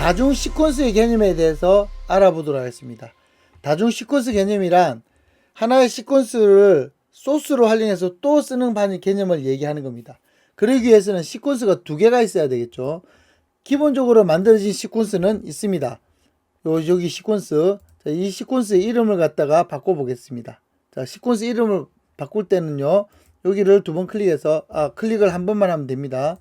다중 시퀀스의 개념에 대해서 알아보도록 하겠습니다. 다중 시퀀스 개념이란 하나의 시퀀스를 소스로 활용해서 또 쓰는 개념을 얘기하는 겁니다. 그러기 위해서는 시퀀스가 두 개가 있어야 되겠죠. 기본적으로 만들어진 시퀀스는 있습니다. 여기 시퀀스. 자, 이 시퀀스의 이름을 갖다가 바꿔보겠습니다. 자, 시퀀스 이름을 바꿀 때는요, 여기를 두 번 클릭해서, 클릭을 한 번만 하면 됩니다.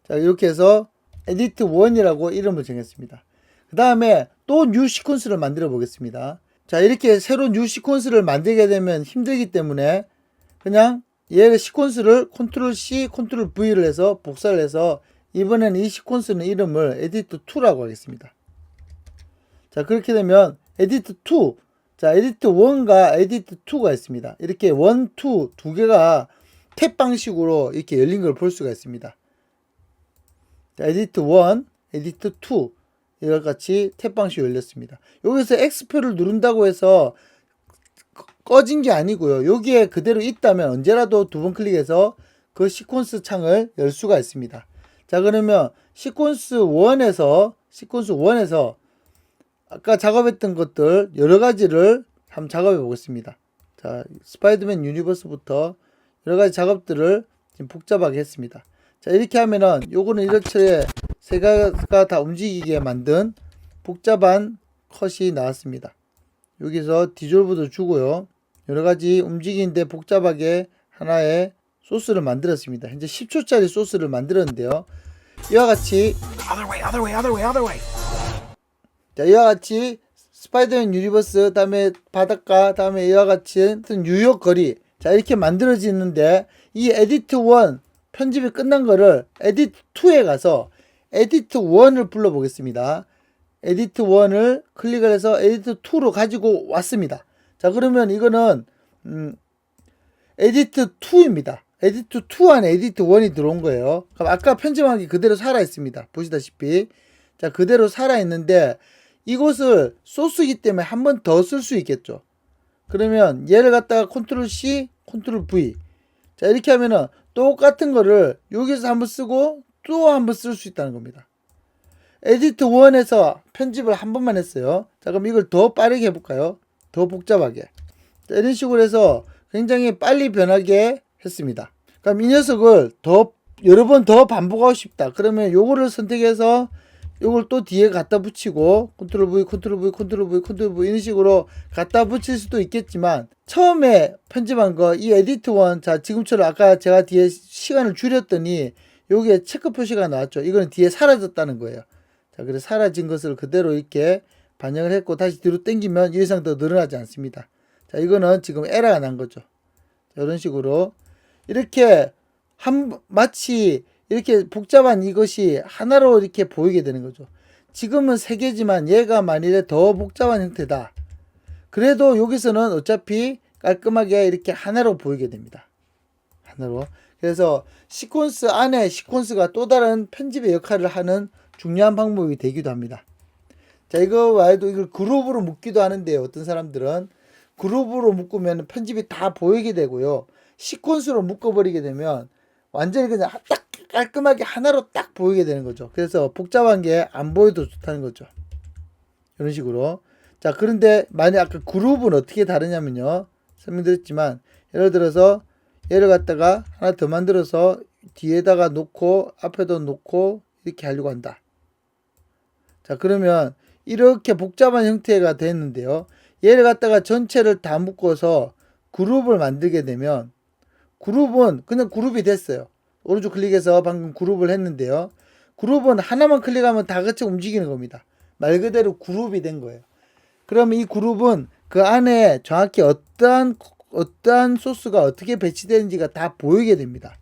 자, 이렇게 해서 edit 1이라고 이름을 정했습니다. 그 다음에 또 new 시퀀스를 만들어 보겠습니다. 자, 이렇게 새로운 new 시퀀스를 만들게 되면 힘들기 때문에 그냥 얘를 시퀀스를 컨트롤 C, 컨트롤 V를 해서 복사를 해서 이번에는 이 시퀀스는 이름을 edit 2라고 하겠습니다. 자, 그렇게 되면 edit 2, 자, edit 1과 edit 2가 있습니다. 이렇게 1, 2 두 개가 탭 방식으로 이렇게 열린 걸 볼 수가 있습니다. 자, edit 1, edit 2 이와 같이 탭 방식으로 열렸습니다. 여기서 X표를 누른다고 해서 꺼진 게 아니고요. 여기에 그대로 있다면 언제라도 두 번 클릭해서 그 시퀀스 창을 열 수가 있습니다. 자, 그러면 시퀀스 1에서 아까 작업했던 것들 여러 가지를 한번 작업해 보겠습니다. 자, 스파이더맨 유니버스부터 여러 가지 작업들을 지금 복잡하게 했습니다. 자, 이렇게 하면은 요거는 이렇게 세 개가 다 움직이게 만든 복잡한 컷이 나왔습니다. 여기서 디졸브도 주고요. 여러 가지 움직이는데 복잡하게 하나의 소스를 만들었습니다. 현재 10초짜리 소스를 만들었는데요. 이와 같이 자, 이와 같이 스파이더맨 유니버스, 다음에 바닷가, 다음에 이와 같이 뉴욕 거리, 자, 이렇게 만들어지는데 이 에디트 1 편집이 끝난 거를 에디트 2에 가서 에디트 1을 불러 보겠습니다. 에디트 1을 클릭을 해서 에디트 2로 가지고 왔습니다. 자, 그러면 이거는 에디트 2입니다. 에디트 2 안에 에디트 1이 들어온 거예요. 그럼 아까 편집한 게 그대로 살아 있습니다. 보시다시피. 자, 그대로 살아 있는데 이것을 소스이기 때문에 한 번 더 쓸 수 있겠죠. 그러면 얘를 갖다가 컨트롤 C, 컨트롤 V. 자, 이렇게 하면은 똑같은 거를 여기서 한번 쓰고 또 한번 쓸 수 있다는 겁니다. 에디트 1에서 편집을 한 번만 했어요. 자, 그럼 이걸 더 빠르게 해볼까요? 더 복잡하게. 자, 이런 식으로 해서 굉장히 빨리 변하게 했습니다. 그럼 이 녀석을 더 여러 번 더 반복하고 싶다. 그러면 요거를 선택해서 요걸 또 뒤에 갖다 붙이고 컨트롤 V, 컨트롤 V, 컨트롤 V, 컨트롤 V 이런 식으로 갖다 붙일 수도 있겠지만 처음에 편집한 거 이 에디트 1, 자, 지금처럼 아까 제가 뒤에 시간을 줄였더니 여기에 체크 표시가 나왔죠. 이거는 뒤에 사라졌다는 거예요. 자, 그래서 사라진 것을 그대로 이렇게 반영을 했고 다시 뒤로 당기면 이 이상 더 늘어나지 않습니다. 자, 이거는 지금 에러가 난 거죠. 자, 이런 식으로 이렇게 마치 이렇게 복잡한 이것이 하나로 이렇게 보이게 되는 거죠. 지금은 세 개지만 얘가 만일에 더 복잡한 형태다. 그래도 여기서는 어차피 깔끔하게 이렇게 하나로 보이게 됩니다. 하나로. 그래서 시퀀스 안에 시퀀스가 또 다른 편집의 역할을 하는 중요한 방법이 되기도 합니다. 자, 이거 외에도 이걸 그룹으로 묶기도 하는데요. 어떤 사람들은 그룹으로 묶으면 편집이 다 보이게 되고요. 시퀀스로 묶어버리게 되면 완전히 그냥 딱 깔끔하게 하나로 딱 보이게 되는 거죠. 그래서 복잡한 게 안 보여도 좋다는 거죠. 이런 식으로. 자, 그런데 만약 아까 그룹은 어떻게 다르냐면요. 설명드렸지만 예를 들어서 얘를 갖다가 하나 더 만들어서 뒤에다가 놓고 앞에도 놓고 이렇게 하려고 한다. 자, 그러면 이렇게 복잡한 형태가 됐는데요. 얘를 갖다가 전체를 다 묶어서 그룹을 만들게 되면 그룹은 그냥 그룹이 됐어요. 오른쪽 클릭해서 방금 그룹을 했는데요. 그룹은 하나만 클릭하면 다 같이 움직이는 겁니다. 말 그대로 그룹이 된 거예요. 그러면 이 그룹은 그 안에 정확히 어떠한 소스가 어떻게 배치되는지가 다 보이게 됩니다.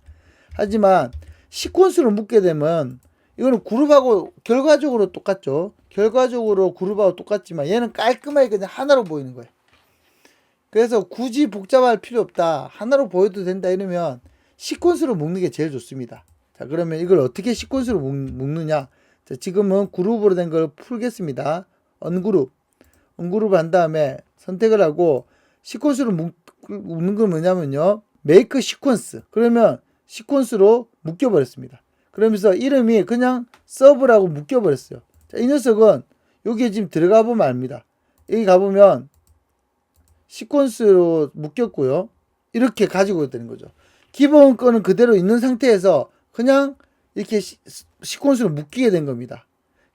하지만 시퀀스로 묶게 되면 이거는 그룹하고 결과적으로 똑같죠. 결과적으로 그룹하고 똑같지만 얘는 깔끔하게 그냥 하나로 보이는 거예요. 그래서 굳이 복잡할 필요 없다. 하나로 보여도 된다 이러면 시퀀스로 묶는 게 제일 좋습니다. 자, 그러면 이걸 어떻게 시퀀스로 묶느냐? 자, 지금은 그룹으로 된 걸 풀겠습니다. 언그룹 한 다음에 선택을 하고 시퀀스로 묶는 건 뭐냐면요. 메이크 시퀀스. 그러면 시퀀스로 묶여버렸습니다. 그러면서 이름이 그냥 서브라고 묶여버렸어요. 자, 이 녀석은 여기에 지금 들어가 보면 압니다. 여기 가보면 시퀀스로 묶였고요. 이렇게 가지고 되는 거죠. 기본 거는 그대로 있는 상태에서 그냥 이렇게 시퀀스로 묶이게 된 겁니다.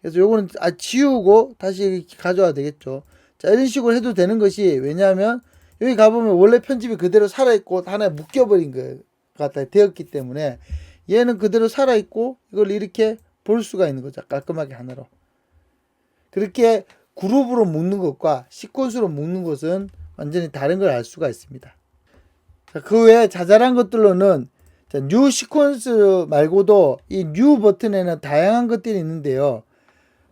그래서 요거는 지우고 다시 이렇게 가져와야 되겠죠. 자, 이런 식으로 해도 되는 것이, 왜냐하면 여기 가보면 원래 편집이 그대로 살아있고 하나에 묶여버린 것 같다 되었기 때문에 얘는 그대로 살아있고 이걸 이렇게 볼 수가 있는 거죠. 깔끔하게 하나로. 그렇게 그룹으로 묶는 것과 시퀀스로 묶는 것은 완전히 다른 걸 알 수가 있습니다. 자, 그 외에 자잘한 것들로는 뉴 시퀀스 말고도 이 뉴 버튼에는 다양한 것들이 있는데요.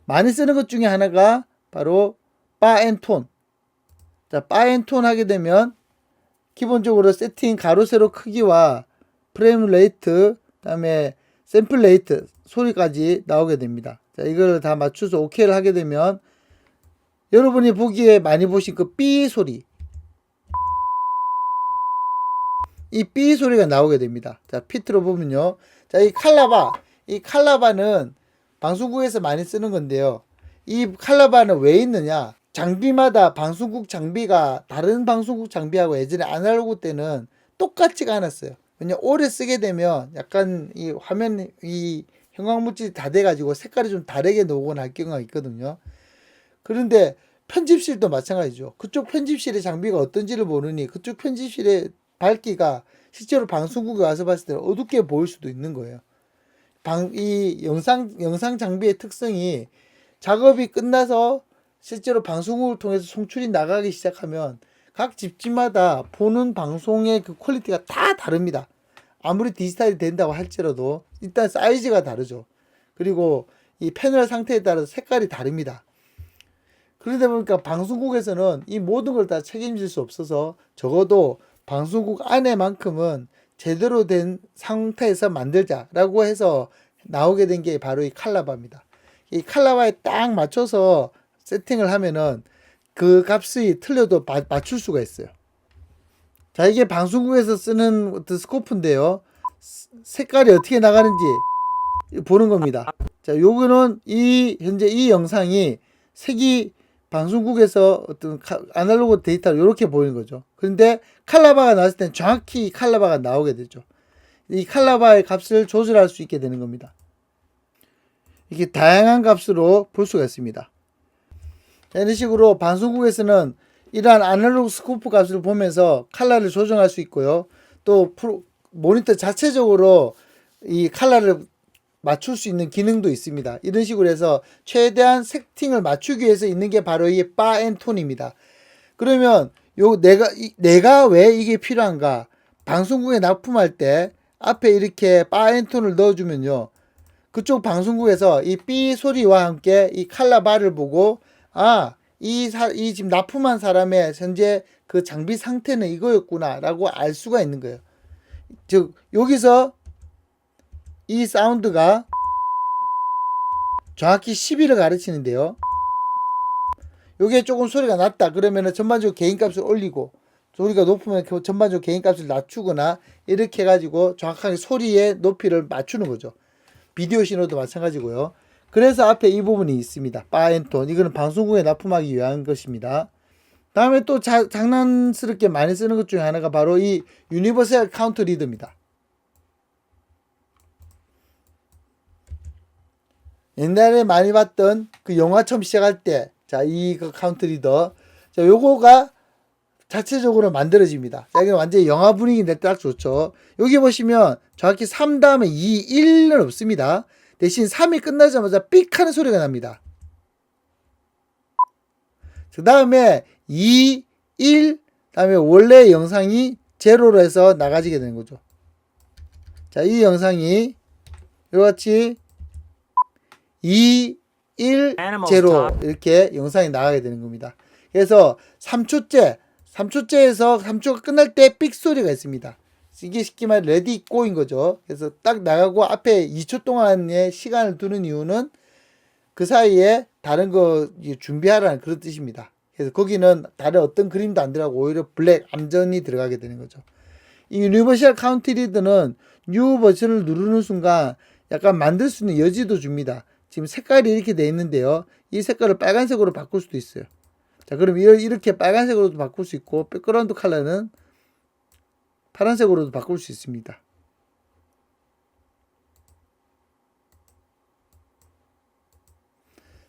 많이 쓰는 것 중에 하나가 바로 바 앤 톤. 자, 바 앤 톤 하게 되면 기본적으로 세팅 가로 세로 크기와 프레임 레이트, 그다음에 샘플 레이트 소리까지 나오게 됩니다. 자, 이걸 다 맞춰서 OK를 하게 되면 여러분이 보기에 많이 보신 그 삐 소리, 이 삐 소리가 나오게 됩니다. 자, 피트로 보면요. 자, 이 칼라바는 방송국에서 많이 쓰는 건데요. 이 칼라바는 왜 있느냐? 장비마다 방송국 장비가 다른 방송국 장비하고 예전에 아날로그 때는 똑같지가 않았어요. 왜냐, 오래 쓰게 되면 약간 이 화면, 이 형광물질이 다 돼가지고 색깔이 좀 다르게 나오거나 할 경우가 있거든요. 그런데 편집실도 마찬가지죠. 그쪽 편집실의 장비가 어떤지를 모르니 그쪽 편집실의 밝기가 실제로 방송국에 와서 봤을 때 어둡게 보일 수도 있는 거예요. 이 영상 장비의 특성이 작업이 끝나서 실제로 방송국을 통해서 송출이 나가기 시작하면 각 집집마다 보는 방송의 그 퀄리티가 다 다릅니다. 아무리 디지털이 된다고 할지라도 일단 사이즈가 다르죠. 그리고 이 패널 상태에 따라서 색깔이 다릅니다. 그러다 보니까 방송국에서는 이 모든 걸 다 책임질 수 없어서 적어도 방송국 안에만큼은 제대로 된 상태에서 만들자라고 해서 나오게 된 게 바로 이 칼라바입니다. 이 칼라바에 딱 맞춰서 세팅을 하면은 그 값이 틀려도 맞출 수가 있어요. 자, 이게 방송국에서 쓰는 어떤 스코프인데요. 색깔이 어떻게 나가는지 보는 겁니다. 자, 요거는 현재 이 영상이 색이 방송국에서 어떤 아날로그 데이터로 이렇게 보이는 거죠. 그런데 칼라바가 나왔을 땐 정확히 칼라바가 나오게 되죠. 이 칼라바의 값을 조절할 수 있게 되는 겁니다. 이렇게 다양한 값으로 볼 수가 있습니다. 자, 이런 식으로 방송국에서는 이러한 아날로그 스코프 값을 보면서 컬러를 조정할 수 있고요. 또 모니터 자체적으로 이 컬러를 맞출 수 있는 기능도 있습니다. 이런 식으로 해서 최대한 세팅을 맞추기 위해서 있는 게 바로 이 바 앤 톤입니다. 그러면 내가 왜 이게 필요한가? 방송국에 납품할 때 앞에 이렇게 바 앤 톤을 넣어주면요. 그쪽 방송국에서 이 삐 소리와 함께 이 칼라 바를 보고, 이 지금 납품한 사람의 현재 그 장비 상태는 이거였구나 라고 알 수가 있는 거예요. 즉, 여기서 이 사운드가 정확히 10을 가르치는데요. 요게 조금 소리가 낮다 그러면은 전반적으로 개인값을 올리고, 소리가 높으면 전반적으로 개인값을 낮추거나 이렇게 해가지고 정확하게 소리의 높이를 맞추는 거죠. 비디오 신호도 마찬가지고요. 그래서 앞에 이 부분이 있습니다. 바 앤 톤. 이거는 방송국에 납품하기 위한 것입니다. 다음에 또 장난스럽게 많이 쓰는 것 중에 하나가 바로 이 유니버설 카운트 리드입니다. 옛날에 많이 봤던 그 영화 처음 시작할 때, 자, 그 카운트 리더. 자, 요거가 자체적으로 만들어집니다. 자, 이게 완전히 영화 분위기인데 딱 좋죠. 여기 보시면 정확히 3 다음에 2, 1은 없습니다. 대신 3이 끝나자마자 삑 하는 소리가 납니다. 그 다음에 2, 1, 다음에 원래 영상이 제로로 해서 나가지게 되는 거죠. 자, 이 영상이 이같이 2, 1, 0 이렇게 영상이 나가게 되는 겁니다. 그래서 3초째에서 3초가 끝날 때 삑 소리가 있습니다. 이게 쉽게 말해 레디 고인 거죠. 그래서 딱 나가고 앞에 2초 동안의 시간을 두는 이유는 그 사이에 다른 거 준비하라는 그런 뜻입니다. 그래서 거기는 다른 어떤 그림도 안 들어가고 오히려 블랙 암전이 들어가게 되는 거죠. 이 유니버셜 카운트 리드는 뉴 버튼을 누르는 순간 약간 만들 수 있는 여지도 줍니다. 지금 색깔이 이렇게 돼 있는데요. 이 색깔을 빨간색으로 바꿀 수도 있어요. 자, 그럼 이렇게 빨간색으로도 바꿀 수 있고, 백그라운드 컬러는 파란색으로도 바꿀 수 있습니다.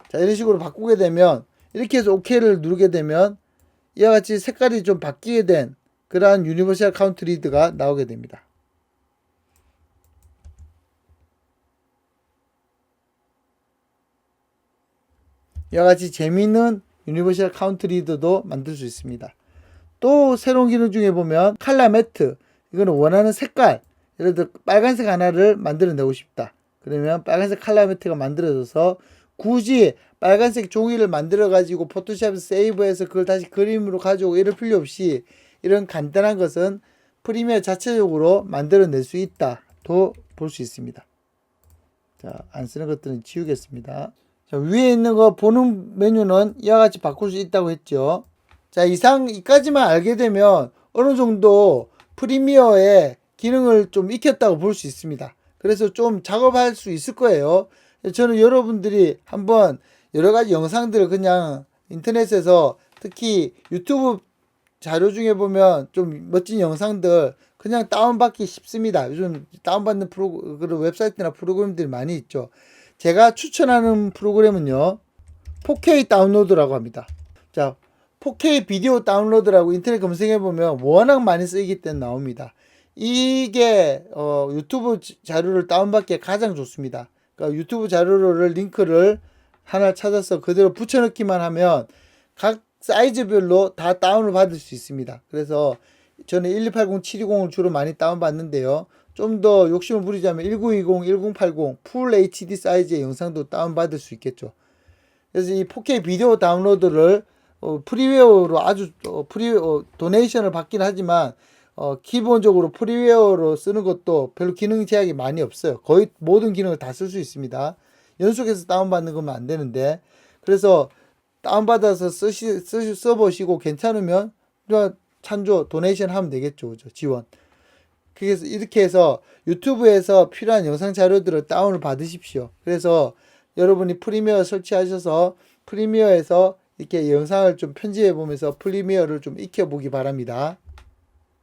자, 이런 식으로 바꾸게 되면, 이렇게 해서 OK를 누르게 되면 이와 같이 색깔이 좀 바뀌게 된 그러한 유니버셜 카운트 리드가 나오게 됩니다. 이와 같이 재미있는 유니버셜 카운트 리드도 만들 수 있습니다. 또 새로운 기능 중에 보면 컬러 매트, 이거는 원하는 색깔, 예를 들어 빨간색 하나를 만들어내고 싶다. 그러면 빨간색 컬러 매트가 만들어져서 굳이 빨간색 종이를 만들어 가지고 포토샵에서 세이브해서 그걸 다시 그림으로 가져오고 이럴 필요 없이 이런 간단한 것은 프리미어 자체적으로 만들어낼 수 있다도 볼 수 있습니다. 자, 안 쓰는 것들은 지우겠습니다. 자, 위에 있는 거 보는 메뉴는 이와 같이 바꿀 수 있다고 했죠. 자, 이까지만 알게 되면 어느 정도 프리미어의 기능을 좀 익혔다고 볼 수 있습니다. 그래서 좀 작업할 수 있을 거예요. 저는 여러분들이 한번 여러 가지 영상들을 그냥 인터넷에서 특히 유튜브 자료 중에 보면 좀 멋진 영상들 그냥 다운받기 쉽습니다. 요즘 다운받는 그런 웹사이트나 프로그램들이 많이 있죠. 제가 추천하는 프로그램은요, 4K 다운로드라고 합니다. 자, 4K 비디오 다운로드라고 인터넷 검색해보면 워낙 많이 쓰이기 때문에 나옵니다. 이게 유튜브 자료를 다운받기에 가장 좋습니다. 그러니까 유튜브 자료를 링크를 하나 찾아서 그대로 붙여넣기만 하면 각 사이즈별로 다 다운을 받을 수 있습니다. 그래서 저는 1280, 720을 주로 많이 다운받는데요. 좀 더 욕심을 부리자면 1920, 1080 풀 HD 사이즈의 영상도 다운받을 수 있겠죠. 그래서 이 4K 비디오 다운로드를 프리웨어로 아주 도네이션을 받긴 하지만 기본적으로 프리웨어로 쓰는 것도 별로 기능 제약이 많이 없어요. 거의 모든 기능을 다 쓸 수 있습니다. 연속해서 다운받는 거면 안 되는데, 그래서 다운받아서 써보시고 괜찮으면 찬조 도네이션 하면 되겠죠. 그죠? 지원. 그래서 이렇게 해서 유튜브에서 필요한 영상 자료들을 다운을 받으십시오. 그래서 여러분이 프리미어 설치하셔서 프리미어에서 이렇게 영상을 좀 편집해 보면서 프리미어를 좀 익혀보기 바랍니다.